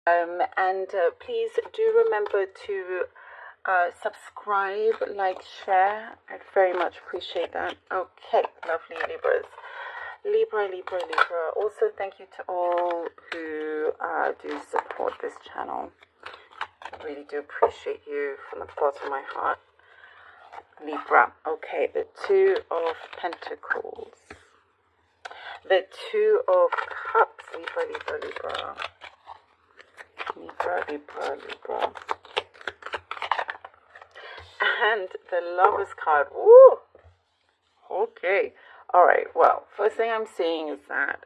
And please do remember to subscribe, like, share. I'd very much appreciate that. Okay, lovely Libras. Libra. Also, thank you to all who do support this channel. I really do appreciate you from the bottom of my heart. Libra. Okay, the Two of Pentacles. The Two of Cups. Libra. And the Lover's card. Woo! Okay. Alright, well, first thing I'm seeing is that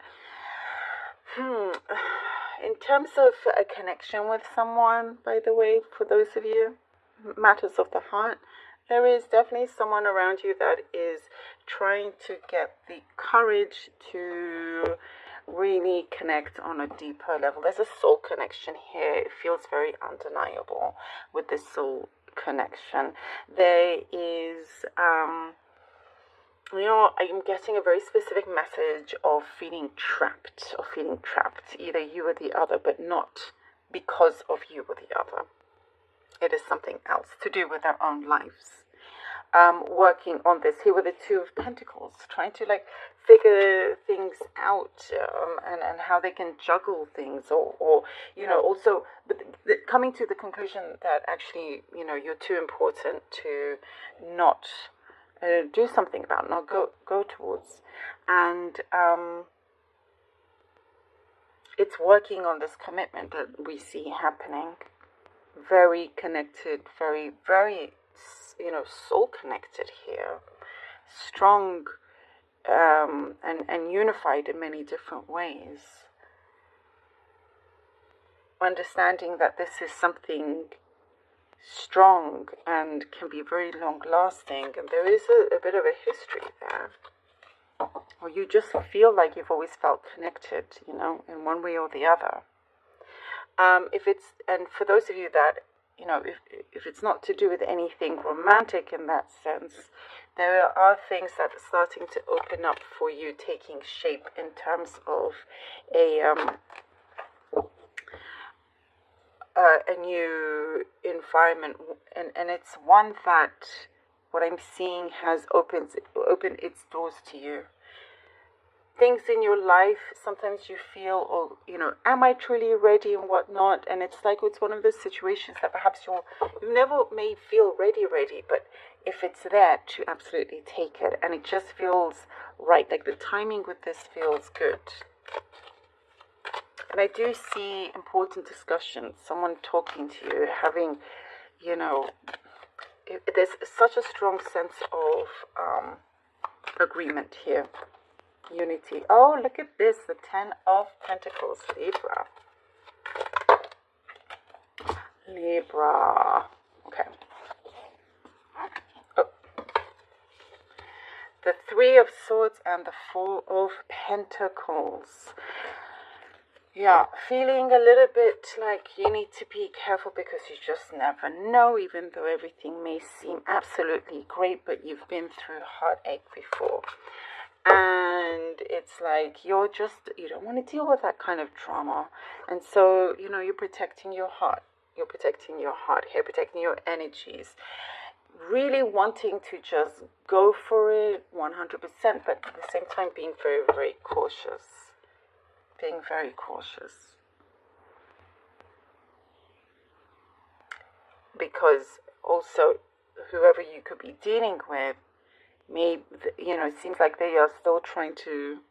in terms of a connection with someone, by the way, for those of you, matters of the heart, there is definitely someone around you that is trying to get the courage to really connect on a deeper level. There's a soul connection here. It feels very undeniable with this soul connection. There is, I'm getting a very specific message of feeling trapped, either you or the other, but not because of you or the other. It is something else to do with their own lives. Working on this here with the Two of Pentacles, trying to figure things out, and how they can juggle things, or also coming to the conclusion that actually you're too important to not do something about, not go towards, and it's working on this commitment that we see happening. Very connected, very, very, soul connected here. Strong and unified in many different ways. Understanding that this is something strong and can be very long lasting, and there is a bit of a history there. Or you just feel like you've always felt connected, in one way or the other. And for those of you that, if it's not to do with anything romantic in that sense, there are things that are starting to open up for you, taking shape in terms of a new environment, and it's one that what I'm seeing has opened its doors to you. Things in your life, sometimes you feel, am I truly ready and whatnot? And it's one of those situations that perhaps you never may feel ready, but if it's there, to absolutely take it. And it just feels right, the timing with this feels good. And I do see important discussions, someone talking to you, having, there's such a strong sense of agreement here. Unity. Oh, look at this, the Ten of Pentacles, Libra. Okay. Oh. The Three of Swords and the Four of Pentacles. Yeah, feeling a little bit like you need to be careful because you just never know, even though everything may seem absolutely great, but you've been through heartache before. And it's you don't want to deal with that kind of trauma. And so, you're protecting your heart. You're protecting your heart here, protecting your energies. Really wanting to just go for it 100%, but at the same time being very, very cautious. Being very cautious. Because also, whoever you could be dealing with, it seems like they are still trying to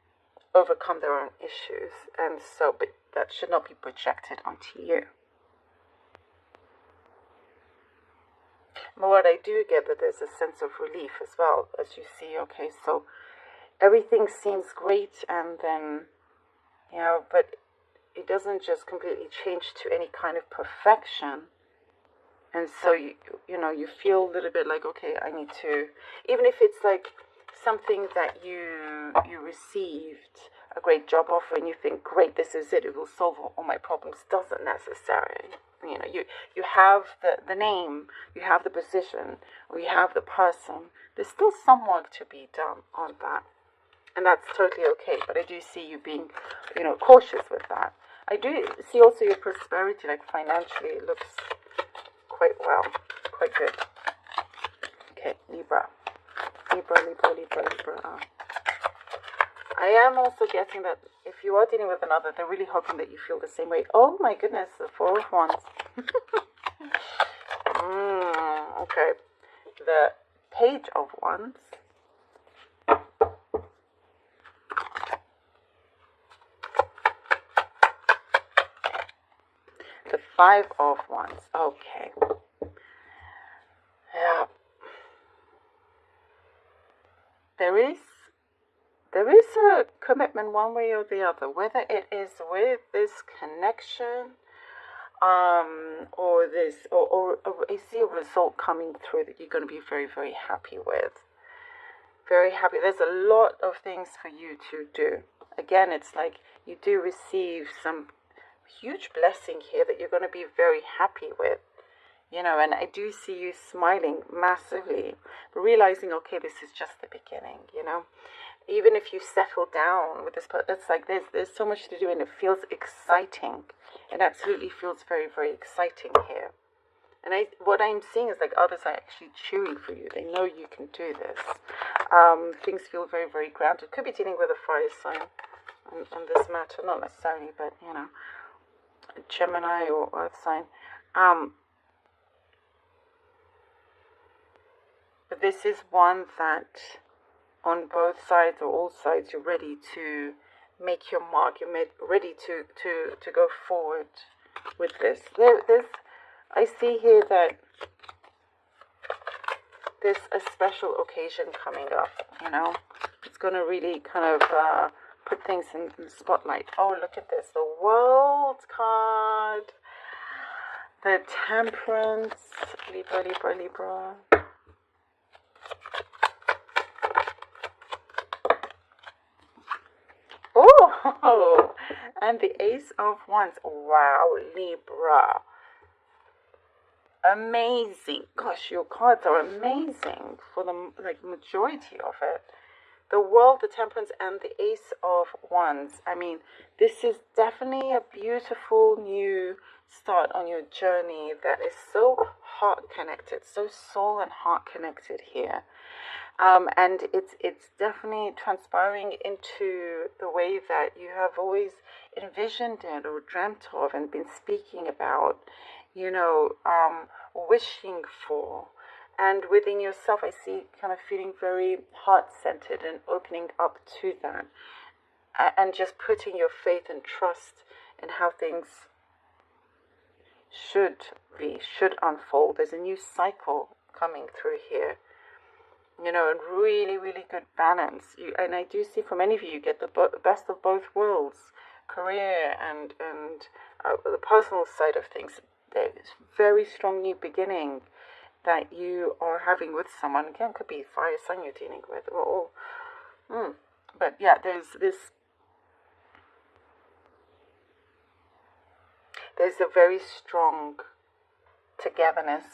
overcome their own issues, and so, but that should not be projected onto you. But what I do get, that there's a sense of relief as well, as you see, okay, so everything seems great, and then, but it doesn't just completely change to any kind of perfection. And so, you feel a little bit like, okay, I need to, even if it's something that you received, a great job offer, and you think, great, this is it will solve all my problems, doesn't necessarily. You have the name, you have the position, or you have the person. There's still some work to be done on that. And that's totally okay. But I do see you being, cautious with that. I do see also your prosperity, like financially, it looks quite well, quite good. Okay, Libra. Libra. I am also getting that if you are dealing with another, they're really hoping that you feel the same way. Oh my goodness, the Four of Wands. Okay. The Page of Wands. The Five of Wands. Okay. Yeah. There is a commitment one way or the other, whether it is with this connection, or I see a result coming through that you're going to be very, very happy with. Very happy. There's a lot of things for you to do. Again, it's like you do receive some huge blessing here that you're going to be very happy with. You know, and I do see you smiling massively, but realizing, okay, this is just the beginning, you know. Even if you settle down with this, it's like there's so much to do, and it feels exciting. It absolutely feels very, very exciting here. And what I'm seeing is like others are actually cheering for you. They know you can do this. Things feel very, very grounded. Could be dealing with a fire sign on this matter, not necessarily, but you know, a Gemini or Earth sign. But this is one that on both sides or all sides, you're ready to make your mark. You're ready to go forward with this. I see here that there's a special occasion coming up, you know. It's going to really kind of put things in the spotlight. Oh, look at this. The World card. The Temperance. Libra. Oh, and the Ace of Wands. Wow, Libra. Amazing. Gosh, your cards are amazing for the majority of it. The World, the Temperance, and the Ace of Wands. I mean, this is definitely a beautiful new start on your journey that is so heart connected, so soul and heart connected here. And it's definitely transpiring into the way that you have always envisioned it or dreamt of and been speaking about, you know, wishing for. And within yourself, I see kind of feeling very heart-centered and opening up to that. And just putting your faith and trust in how things should unfold. There's a new cycle coming through here. You know, and really, really good balance. And I do see for many of you, you get the best of both worlds, career and the personal side of things. There's very strong new beginning that you are having with someone. Again, could be fire sign you're dealing with. But yeah, there's a very strong togetherness,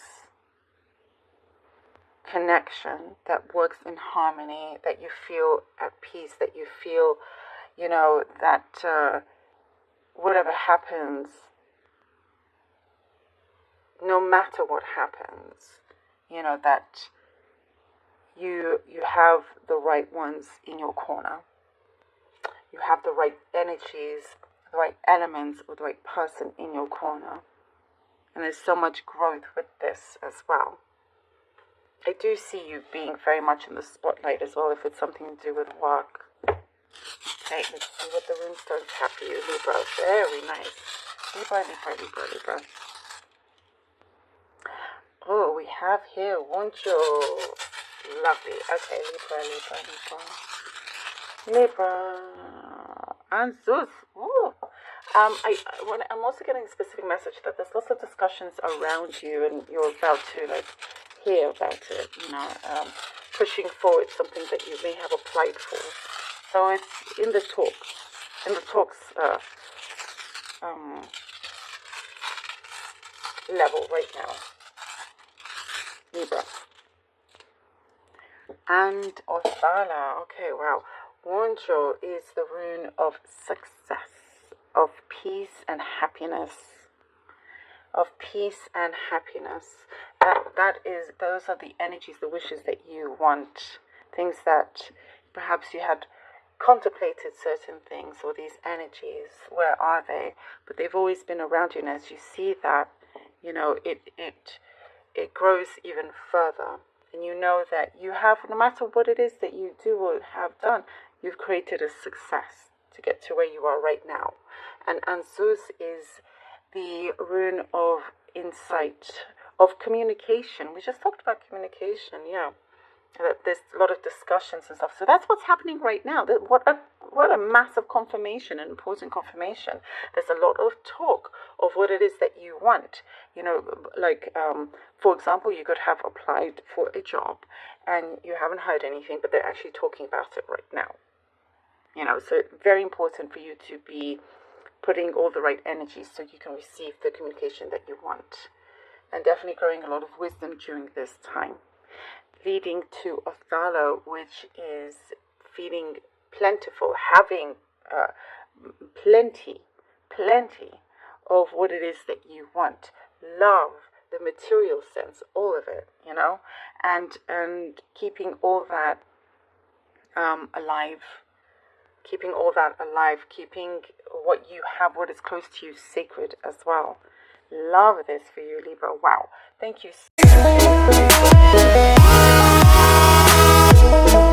connection that works in harmony, that you feel at peace, that you feel, you know, that whatever happens, no matter what happens, you know, that you have the right ones in your corner. You have the right energies, the right elements, or the right person in your corner. And there's so much growth with this as well. I do see you being very much in the spotlight as well, if it's something to do with work. Okay, let's see what the runestones have for you, Libra. Very nice. Libra. Oh, we have here Woncho. Lovely. Okay, Libra. And Zeus. Ooh. I'm also getting a specific message that there's lots of discussions around you, and you're about to hear about it, you know, pushing forward something that you may have applied for. So it's in the talks level right now, Libra. And Othala. Okay, wow. Wonjo is the rune of success. of peace and happiness. Of peace and happiness. Those are the energies, the wishes that you want. Things that perhaps you had contemplated certain things, or these energies, where are they? But they've always been around you, and as you see that, it grows even further. And you know that you have, no matter what it is that you do or have done, you've created a success to get to where you are right now. And Anzuz is the rune of insight, of communication. We just talked about communication, yeah. There's a lot of discussions and stuff. So that's what's happening right now. What a massive confirmation, an important confirmation. There's a lot of talk of what it is that you want. For example, you could have applied for a job and you haven't heard anything, but they're actually talking about it right now. So very important for you to be putting all the right energies so you can receive the communication that you want. And definitely growing a lot of wisdom during this time. Leading to Othello, which is feeling plentiful, having plenty of what it is that you want. Love, the material sense, all of it, and keeping all that alive. Keeping all that alive, keeping what you have, what is close to you, sacred as well. Love this for you, Libra. Wow. Thank you so much.